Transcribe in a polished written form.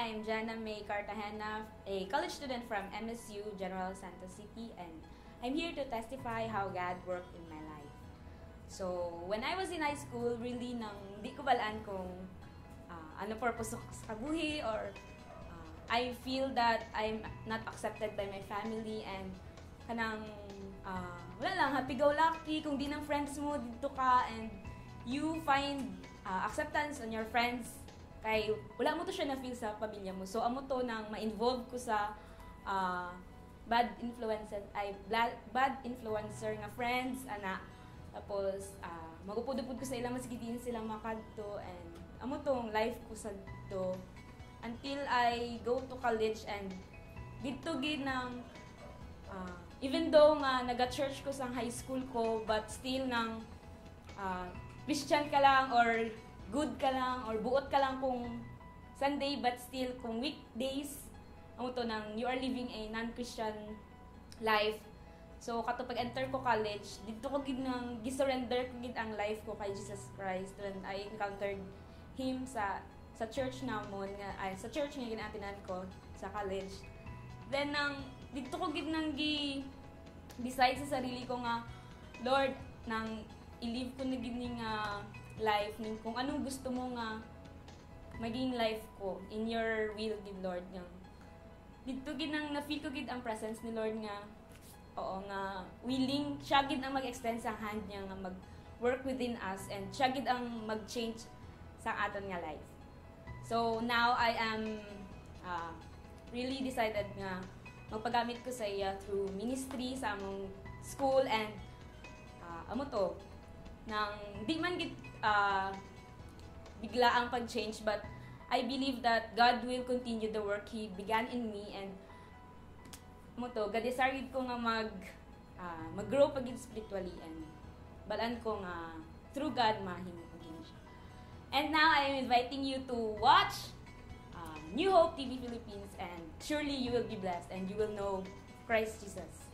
I'm Jana May Cartagena, a college student from MSU General Santos City, and I'm here to testify how God worked in my life. So, when I was in high school, really di ko balaan kung ano purpose ko sa kabuhi, or I feel that I'm not accepted by my family, and kanang wala lang, happy-go-lucky, kung di ng friends mo, dito ka, and you find acceptance on your friends, kay wala mo to siya na-feel sa pamilya mo. So, amo to nang ma-involve ko sa bad influencer nga friends, ana. Tapos, magupod-upod ko sa ilang, masigidin silang makadto, and amo tong life ko sa to. Until I go to college, and dito gid ng even though nga naga-church ko sa high school ko, but still nang Christian ka lang, or good ka lang, or buot ka lang kung Sunday, but still kung weekdays, ang to nang you are living a non-Christian life. So kato pag enter ko college, dito ko gid nang gisurrender ko gid ang life ko kay Jesus Christ when I encountered him sa church namon nga sa church nga ginaatinan ko sa college. Then dito ko gid nang decide sa sarili ko nga, Lord, nang i-live ko na gid nga life ning kung anong gusto mo nga maging life ko in your will, gid Lord. Nga dito gid nang na-feel ko gid ang presence ni Lord nga nga willing siya gid ang mag-extend sa hand niya nga mag-work within us, and siya gid ang mag-change sa aton nga life. So now I am really decided nga magpagamit ko sa iya through ministry sa among school, and amo to nang di man gid bigla ang pag-change, but I believe that God will continue the work He began in me, and mo to gadesargid ko nga mag-grow pagid spiritually, and balan ko nga through God mahimo pagid siya. And now I am inviting you to watch New Hope TV Philippines, and surely you will be blessed and you will know Christ Jesus.